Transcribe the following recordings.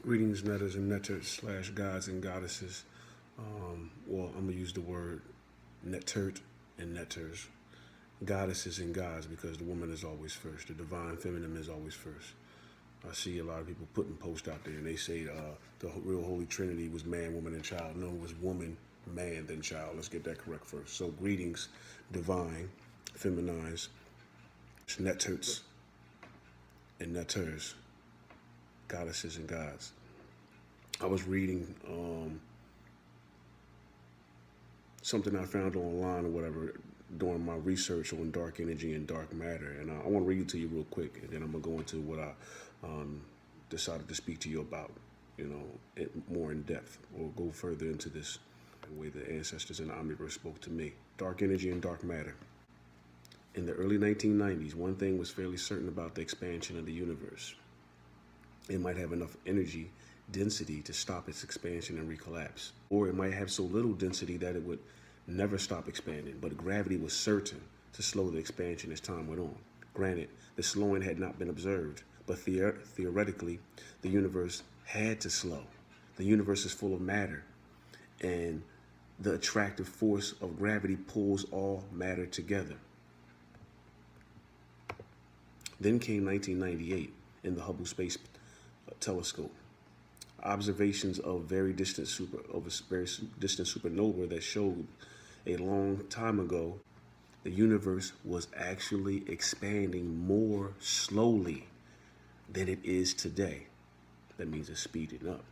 Greetings, netters and netters slash gods and goddesses. Well, I'm gonna use the word nettert and netters, goddesses and gods, because the woman is always first. The divine feminine is always first. I see a lot of people putting posts out there, and they say the real Holy Trinity was man, woman, and child. No, it was woman, man, then child. Let's get that correct first. So, greetings, divine, feminized, netterts and netters, goddesses and gods. I was reading something I found online or whatever doing my research on dark energy and dark matter, and I want to read it to you real quick, and then I'm gonna go into what I decided to speak to you about, more in depth, or go further into this the way the ancestors in the Omniverse spoke to me. Dark energy and dark matter. In the early 1990s, one thing was fairly certain about the expansion of the universe. It might have enough energy density to stop its expansion and recollapse, or it might have so little density that it would never stop expanding, but gravity was certain to slow the expansion as time went on. Granted, the slowing had not been observed, but theoretically, the universe had to slow. The universe is full of matter, and the attractive force of gravity pulls all matter together. Then came 1998 in the Hubble Space Telescope. Observations of very distant supernova that showed a long time ago the universe was actually expanding more slowly than it is today. That means it's speeding up.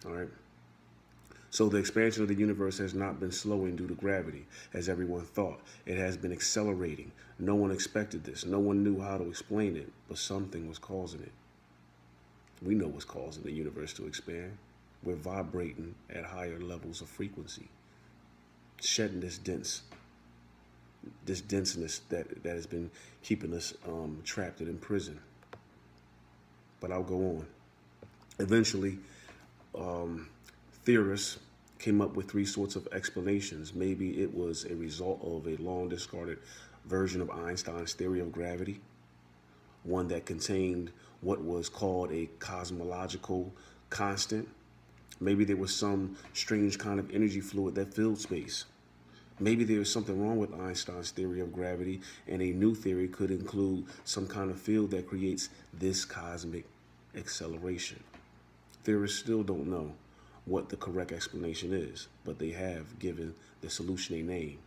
All right. So the expansion of the universe has not been slowing due to gravity, as everyone thought. It has been accelerating. No one expected this. No one knew how to explain it, but something was causing it. We know what's causing the universe to expand. We're vibrating at higher levels of frequency, shedding this denseness that has been keeping us trapped and in prison. But I'll go on. Eventually, theorists came up with three sorts of explanations. Maybe it was a result of a long discarded version of Einstein's theory of gravity, one that contained what was called a cosmological constant. Maybe there was some strange kind of energy fluid that filled space. Maybe there was something wrong with Einstein's theory of gravity, and a new theory could include some kind of field that creates this cosmic acceleration. Theorists still don't know what the correct explanation is, but they have given the solution a name.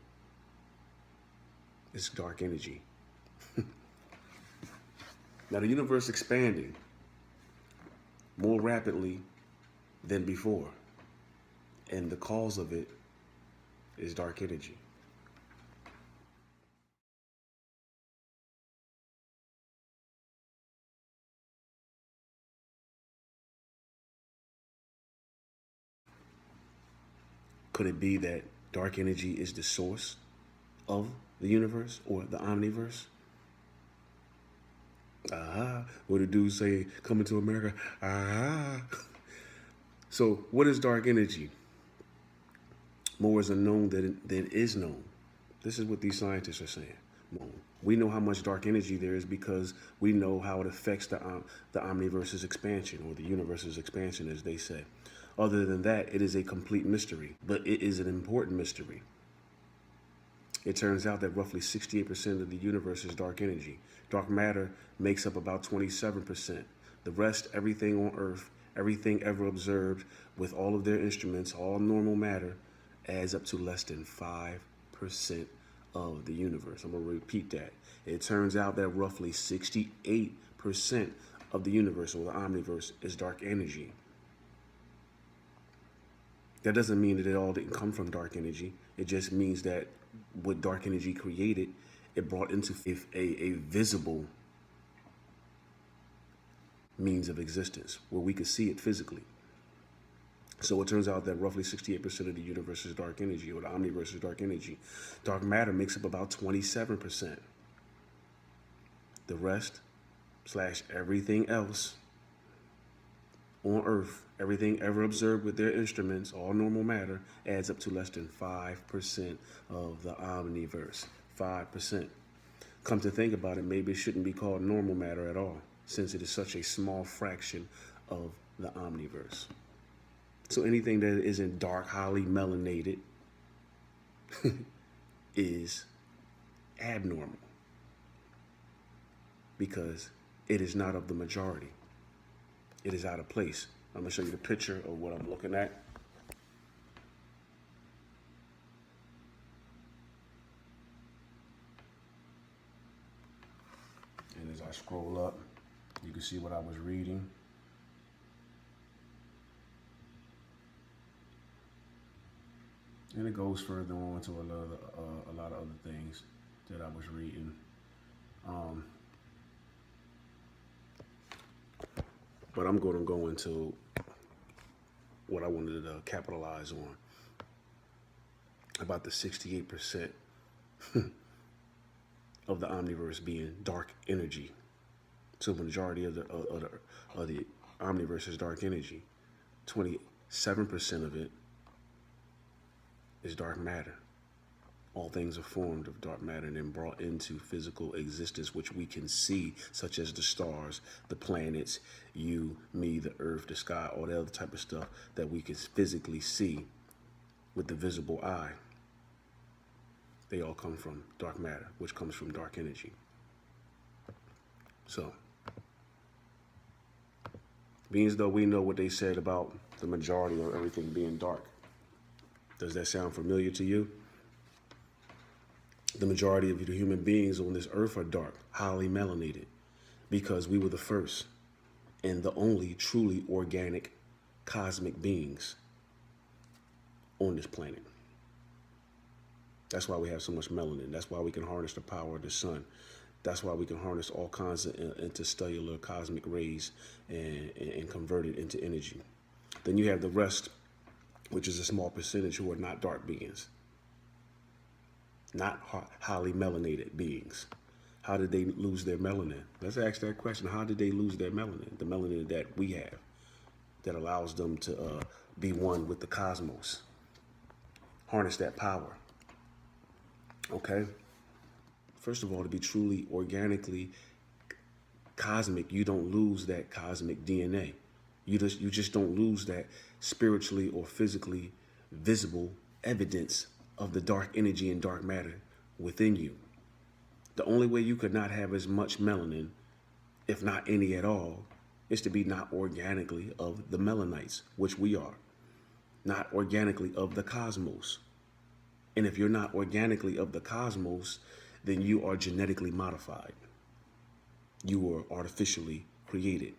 It's dark energy. Now, the universe expanding more rapidly than before, and the cause of it is dark energy. Could it be that dark energy is the source of the universe or the omniverse? What did dude say, coming to America? So what is dark energy? More is unknown than is known. This is what these scientists are saying. We know how much dark energy there is because we know how it affects the omniverse's expansion, or the universe's expansion, as they say. Other than that, it is a complete mystery, but it is an important mystery. It turns out that roughly 68% of the universe is dark energy. Dark matter makes up about 27%. The rest, everything on Earth, everything ever observed with all of their instruments, all normal matter, adds up to less than 5% of the universe. I'm going to repeat that. It turns out that roughly 68% of the universe, or the omniverse, is dark energy. That doesn't mean that it all didn't come from dark energy. It just means that what dark energy created, it brought into a visible means of existence where we could see it physically. So it turns out that roughly 68% of the universe is dark energy, or the omniverse is dark energy. Dark matter makes up about 27%. The rest, slash everything else on Earth, everything ever observed with their instruments, all normal matter, adds up to less than 5% of the omniverse. 5%. Come to think about it, maybe it shouldn't be called normal matter at all, since it is such a small fraction of the omniverse. So anything that isn't dark, highly melanated is abnormal because it is not of the majority. It is out of place. I'm going to show you the picture of what I'm looking at. And as I scroll up, you can see what I was reading. And it goes further on to a lot of other things that I was reading. But I'm going to go into what I wanted to capitalize on about the 68% of the omniverse being dark energy. So the majority of the omniverse is dark energy. 27% of it is dark matter. All things are formed of dark matter and then brought into physical existence, which we can see, such as the stars, the planets, you, me, the earth, the sky, all the other type of stuff that we can physically see with the visible eye. They all come from dark matter, which comes from dark energy. So, being as though we know what they said about the majority of everything being dark, does that sound familiar to you? The majority of the human beings on this earth are dark, highly melanated, because we were the first and the only truly organic cosmic beings on this planet. That's why we have so much melanin. That's why we can harness the power of the sun. That's why we can harness all kinds of interstellar cosmic rays and convert it into energy. Then you have the rest, which is a small percentage, who are not dark beings, not highly melanated beings. How did they lose their melanin? Let's ask that question. How did they lose their melanin? The melanin that we have that allows them to be one with the cosmos. Harness that power. Okay? First of all, to be truly organically cosmic, you don't lose that cosmic DNA. You just don't lose that spiritually or physically visible evidence of the dark energy and dark matter within you. The only way you could not have as much melanin, if not any at all, is to be not organically of the melanites, which we are. Not organically of the cosmos. And if you're not organically of the cosmos, then you are genetically modified. You were artificially created,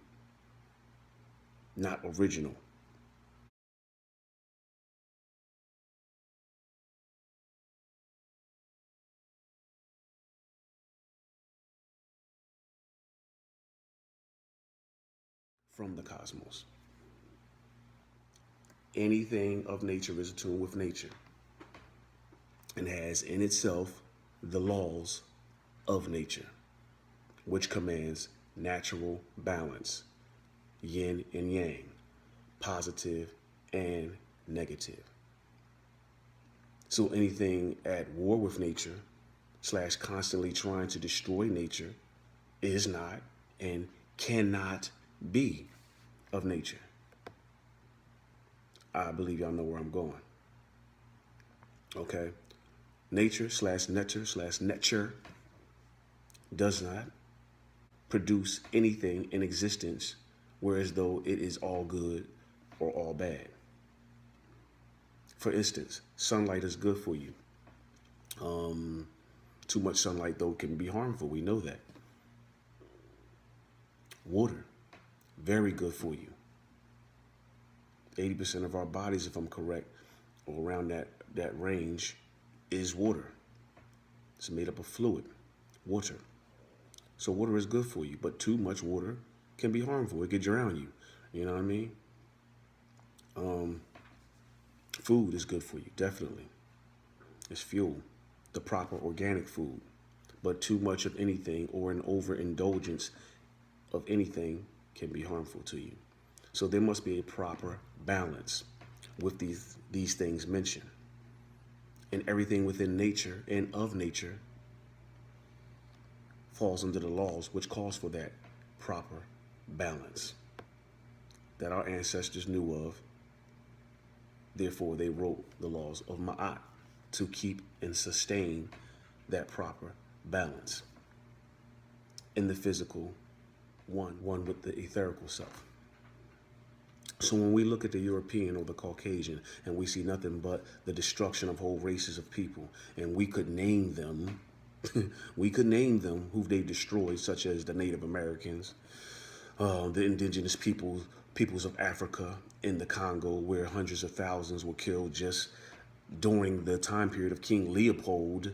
not original. From the cosmos. Anything of nature is attuned with nature and has in itself the laws of nature, which commands natural balance, yin and yang, positive and negative. So anything at war with nature / constantly trying to destroy nature is not and cannot be of nature. I believe y'all know where I'm going. Okay? Nature / Ntcher does not produce anything in existence whereas though it is all good or all bad. For instance, sunlight is good for you. Too much sunlight though can be harmful. We know that. Water, very good for you. 80% of our bodies, if I'm correct, or around that range, is water. It's made up of fluid, water. So water is good for you, but too much water can be harmful. It can drown you. You know what I mean? Food is good for you, definitely. It's fuel, the proper organic food. But too much of anything or an overindulgence of anything can be harmful to you. So there must be a proper balance with these things mentioned. And everything within nature and of nature falls under the laws which calls for that proper balance. that our ancestors knew of. Therefore, they wrote the laws of Ma'at to keep and sustain that proper balance in the physical one with the etherical self. So when we look at the European or the Caucasian and we see nothing but the destruction of whole races of people, and we could name them, we could name them who they've destroyed, such as the Native Americans, the indigenous peoples of Africa in the Congo, where hundreds of thousands were killed just during the time period of King Leopold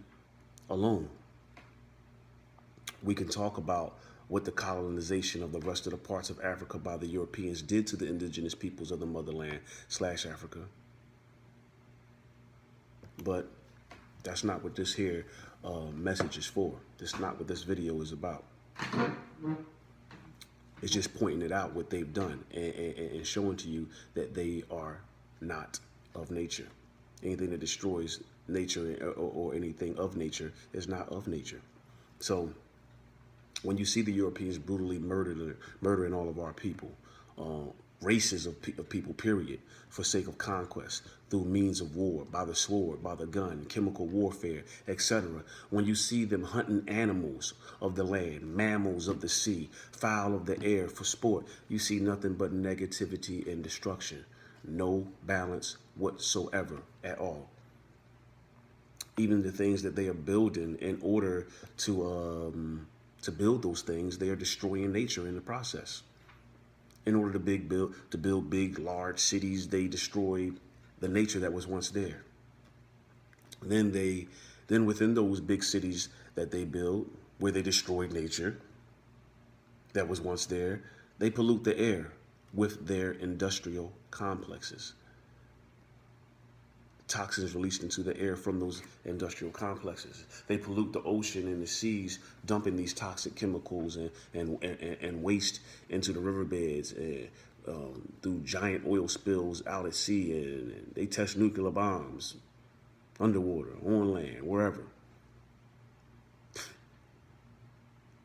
alone. We can talk about what the colonization of the rest of the parts of Africa by the Europeans did to the indigenous peoples of the motherland / Africa. But that's not what this here message is for. That's not what this video is about. It's just pointing it out, what they've done, and showing to you that they are not of nature. Anything that destroys nature or anything of nature is not of nature. So when you see the Europeans brutally murdering all of our people, races of people, period, for sake of conquest, through means of war, by the sword, by the gun, chemical warfare, etc. When you see them hunting animals of the land, mammals of the sea, fowl of the air for sport, you see nothing but negativity and destruction. No balance whatsoever at all. Even the things that they are building in order to build those things, they are destroying nature in the process. In order to build big, large cities, they destroy the nature that was once there. Then within those big cities that they build, where they destroyed nature that was once there, they pollute the air with their industrial complexes. Toxins released into the air from those industrial complexes. They pollute the ocean and the seas, dumping these toxic chemicals and waste into the riverbeds through giant oil spills out at sea. And they test nuclear bombs underwater, on land, wherever.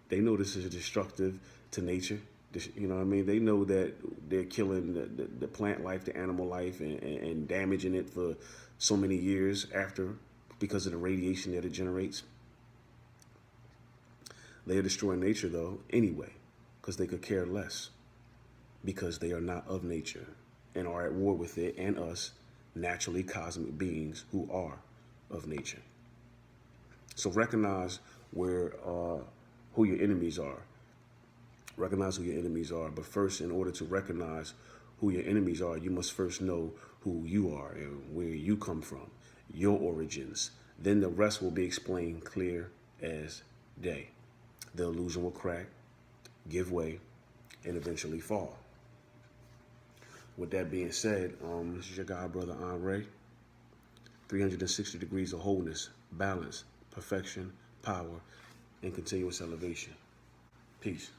They know this is destructive to nature. You know what I mean? They know that they're killing the plant life, the animal life, and damaging it for so many years after, because of the radiation that it generates. They are destroying nature, though, anyway, because they could care less, because they are not of nature and are at war with it and us, naturally cosmic beings who are of nature. So recognize who your enemies are. Recognize who your enemies are. But first, in order to recognize who your enemies are, you must first know who you are and where you come from, your origins. Then the rest will be explained clear as day. The illusion will crack, give way, and eventually fall. With that being said, this is your God, Brother Andre. 360 degrees of wholeness, balance, perfection, power, and continuous elevation. Peace.